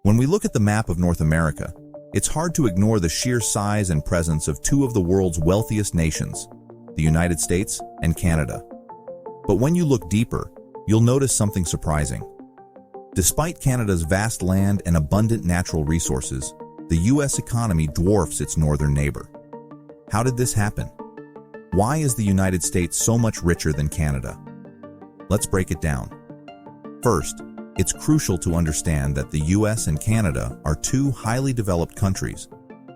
When we look at the map of North America, it's hard to ignore the sheer size and presence of two of the world's wealthiest nations, the United States and Canada. But when you look deeper, you'll notice something surprising. Despite Canada's vast land and abundant natural resources, the U.S. economy dwarfs its northern neighbor. How did this happen? Why is the United States so much richer than Canada? Let's break it down. First, it's crucial to understand that the U.S. and Canada are two highly developed countries,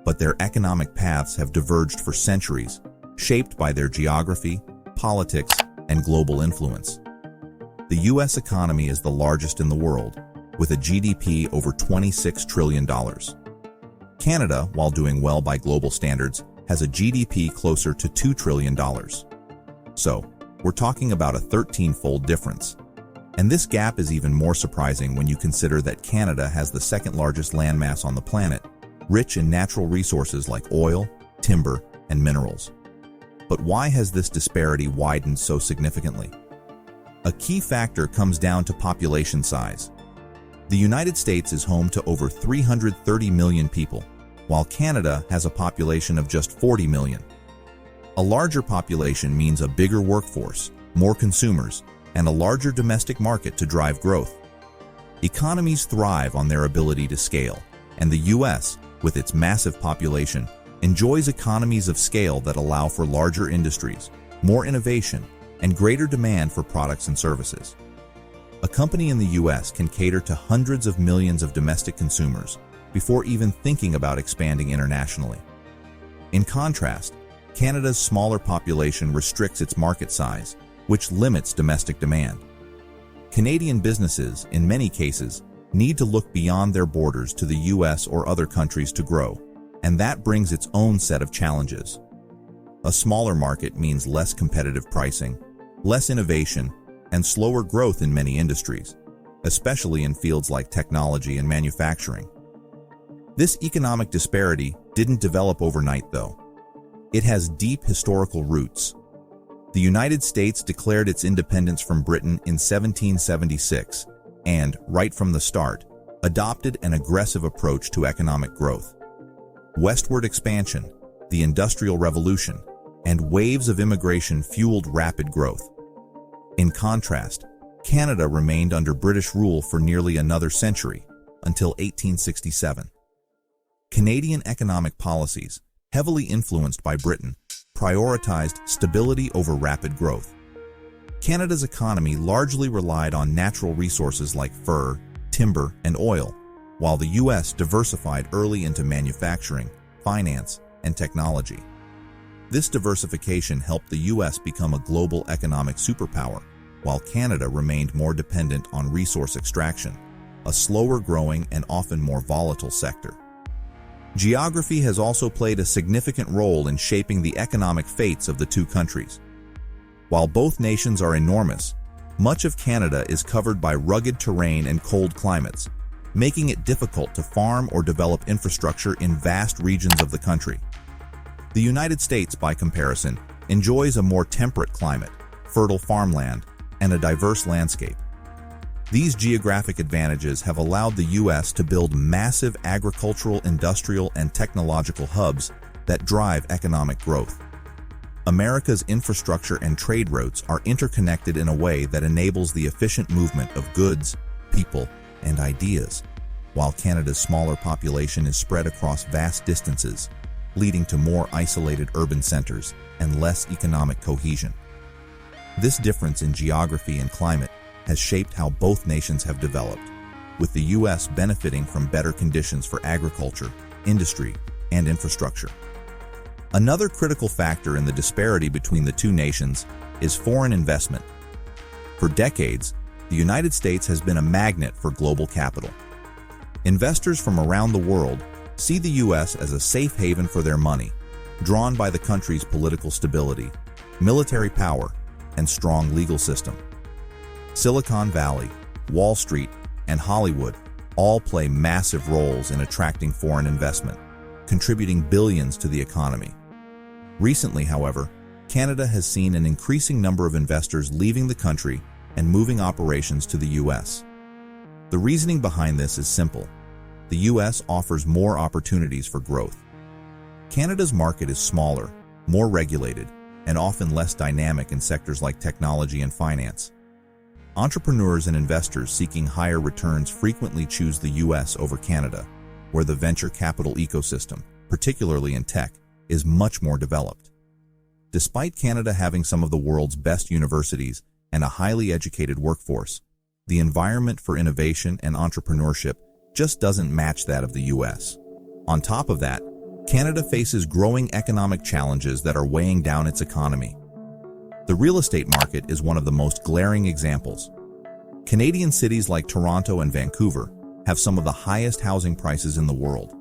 but their economic paths have diverged for centuries, shaped by their geography, politics, and global influence. The U.S. economy is the largest in the world, with a GDP over $26 trillion. Canada, while doing well by global standards, has a GDP closer to $2 trillion. So, we're talking about a 13-fold difference. And this gap is even more surprising when you consider that Canada has the second largest landmass on the planet, rich in natural resources like oil, timber, and minerals. But why has this disparity widened so significantly? A key factor comes down to population size. The United States is home to over 330 million people, while Canada has a population of just 40 million. A larger population means a bigger workforce, more consumers, and a larger domestic market to drive growth. Economies thrive on their ability to scale, and the U.S., with its massive population, enjoys economies of scale that allow for larger industries, more innovation, and greater demand for products and services. A company in the U.S. can cater to hundreds of millions of domestic consumers before even thinking about expanding internationally. In contrast, Canada's smaller population restricts its market size, which limits domestic demand. Canadian businesses, in many cases, need to look beyond their borders to the U.S. or other countries to grow, and that brings its own set of challenges. A smaller market means less competitive pricing, less innovation, and slower growth in many industries, especially in fields like technology and manufacturing. This economic disparity didn't develop overnight, though. It has deep historical roots. The United States declared its independence from Britain in 1776 and, right from the start, adopted an aggressive approach to economic growth. Westward expansion, the Industrial Revolution, and waves of immigration fueled rapid growth. In contrast, Canada remained under British rule for nearly another century, until 1867. Canadian economic policies, heavily influenced by Britain, prioritized stability over rapid growth. Canada's economy largely relied on natural resources like fur, timber, and oil, while the U.S. diversified early into manufacturing, finance, and technology. This diversification helped the U.S. become a global economic superpower, while Canada remained more dependent on resource extraction, a slower-growing and often more volatile sector. Geography has also played a significant role in shaping the economic fates of the two countries. While both nations are enormous, much of Canada is covered by rugged terrain and cold climates, making it difficult to farm or develop infrastructure in vast regions of the country. The United States, by comparison, enjoys a more temperate climate, fertile farmland, and a diverse landscape. These geographic advantages have allowed the U.S. to build massive agricultural, industrial, and technological hubs that drive economic growth. America's infrastructure and trade routes are interconnected in a way that enables the efficient movement of goods, people, and ideas, while Canada's smaller population is spread across vast distances, leading to more isolated urban centers and less economic cohesion. This difference in geography and climate has shaped how both nations have developed, with the U.S. benefiting from better conditions for agriculture, industry, and infrastructure. Another critical factor in the disparity between the two nations is foreign investment. For decades, the United States has been a magnet for global capital. Investors from around the world see the U.S. as a safe haven for their money, drawn by the country's political stability, military power, and strong legal system. Silicon Valley, Wall Street, and Hollywood all play massive roles in attracting foreign investment, contributing billions to the economy. Recently, however, Canada has seen an increasing number of investors leaving the country and moving operations to the U.S. The reasoning behind this is simple. the US offers more opportunities for growth. Canada's market is smaller, more regulated, and often less dynamic in sectors like technology and finance. Entrepreneurs and investors seeking higher returns frequently choose the US over Canada, where the venture capital ecosystem, particularly in tech, is much more developed. Despite Canada having some of the world's best universities and a highly educated workforce, the environment for innovation and entrepreneurship just doesn't match that of the US. On top of that, Canada faces growing economic challenges that are weighing down its economy. The real estate market is one of the most glaring examples. Canadian cities like Toronto and Vancouver have some of the highest housing prices in the world.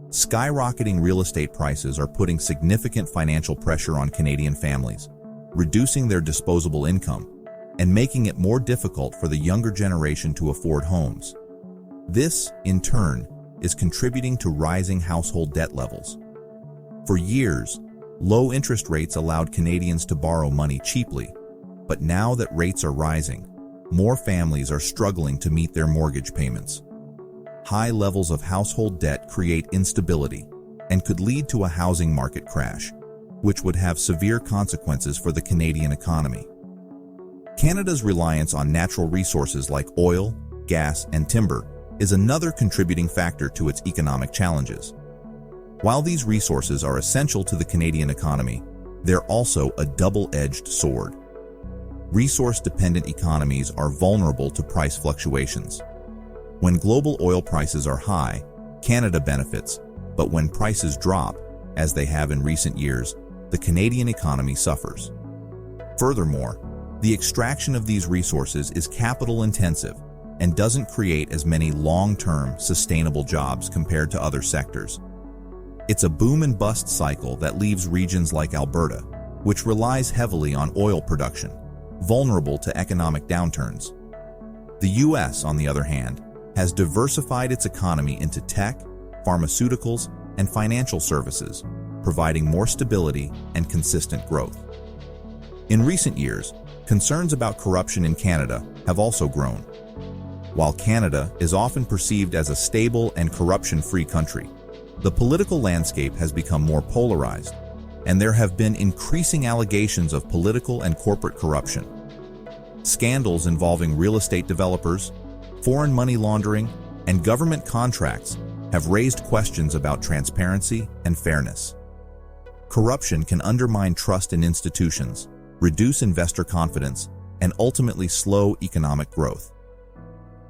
Skyrocketing real estate prices are putting significant financial pressure on Canadian families, reducing their disposable income and making it more difficult for the younger generation to afford homes. This, in turn, is contributing to rising household debt levels. For years, low interest rates allowed Canadians to borrow money cheaply, but now that rates are rising, more families are struggling to meet their mortgage payments. High levels of household debt create instability and could lead to a housing market crash, which would have severe consequences for the Canadian economy. Canada's reliance on natural resources like oil, gas, and timber is another contributing factor to its economic challenges. While these resources are essential to the Canadian economy, they're also a double-edged sword. Resource-dependent economies are vulnerable to price fluctuations. When global oil prices are high, Canada benefits, but when prices drop, as they have in recent years, the Canadian economy suffers. Furthermore, the extraction of these resources is capital-intensive and doesn't create as many long-term, sustainable jobs compared to other sectors. It's a boom-and-bust cycle that leaves regions like Alberta, which relies heavily on oil production, vulnerable to economic downturns. The U.S., on the other hand, has diversified its economy into tech, pharmaceuticals, and financial services, providing more stability and consistent growth. In recent years, concerns about corruption in Canada have also grown. While Canada is often perceived as a stable and corruption-free country, the political landscape has become more polarized, and there have been increasing allegations of political and corporate corruption. Scandals involving real estate developers, foreign money laundering, and government contracts have raised questions about transparency and fairness. Corruption can undermine trust in institutions, reduce investor confidence, and ultimately slow economic growth.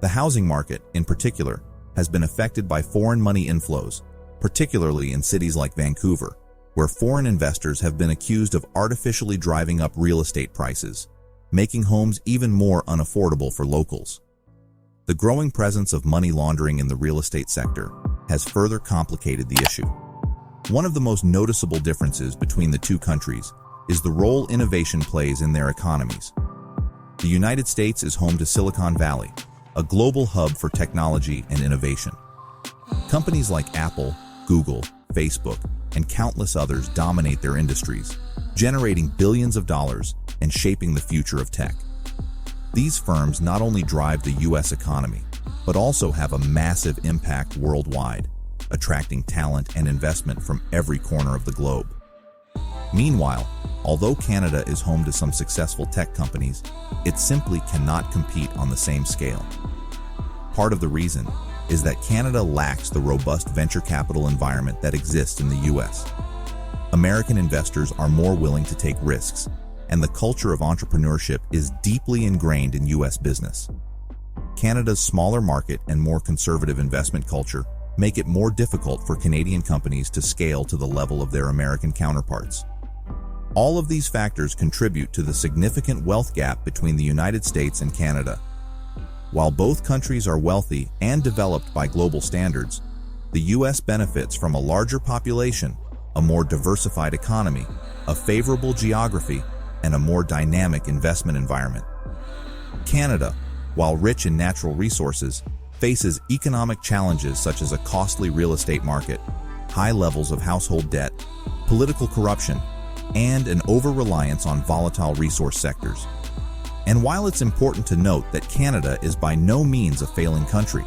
The housing market, in particular, has been affected by foreign money inflows, particularly in cities like Vancouver, where foreign investors have been accused of artificially driving up real estate prices, making homes even more unaffordable for locals. The growing presence of money laundering in the real estate sector has further complicated the issue. One of the most noticeable differences between the two countries is the role innovation plays in their economies. The United States is home to Silicon Valley, a global hub for technology and innovation. Companies like Apple, Google, Facebook, and countless others dominate their industries, generating billions of dollars and shaping the future of tech. These firms not only drive the U.S. economy, but also have a massive impact worldwide, attracting talent and investment from every corner of the globe. Meanwhile, although Canada is home to some successful tech companies, it simply cannot compete on the same scale. Part of the reason is that Canada lacks the robust venture capital environment that exists in the U.S. American investors are more willing to take risks, and the culture of entrepreneurship is deeply ingrained in U.S. business. Canada's smaller market and more conservative investment culture make it more difficult for Canadian companies to scale to the level of their American counterparts. All of these factors contribute to the significant wealth gap between the United States and Canada. While both countries are wealthy and developed by global standards, the U.S. benefits from a larger population, a more diversified economy, a favorable geography, and a more dynamic investment environment. Canada, while rich in natural resources, faces economic challenges such as a costly real estate market, high levels of household debt, political corruption, and an over-reliance on volatile resource sectors. And while it's important to note that Canada is by no means a failing country,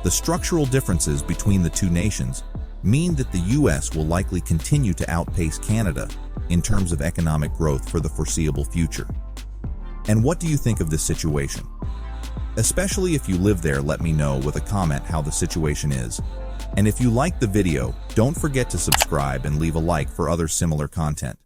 The structural differences between the two nations mean that the U.S. will likely continue to outpace Canada in terms of economic growth for the foreseeable future. And what do you think of this situation? Especially if you live there, let me know with a comment how the situation is. And if you liked the video, don't forget to subscribe and leave a like for other similar content.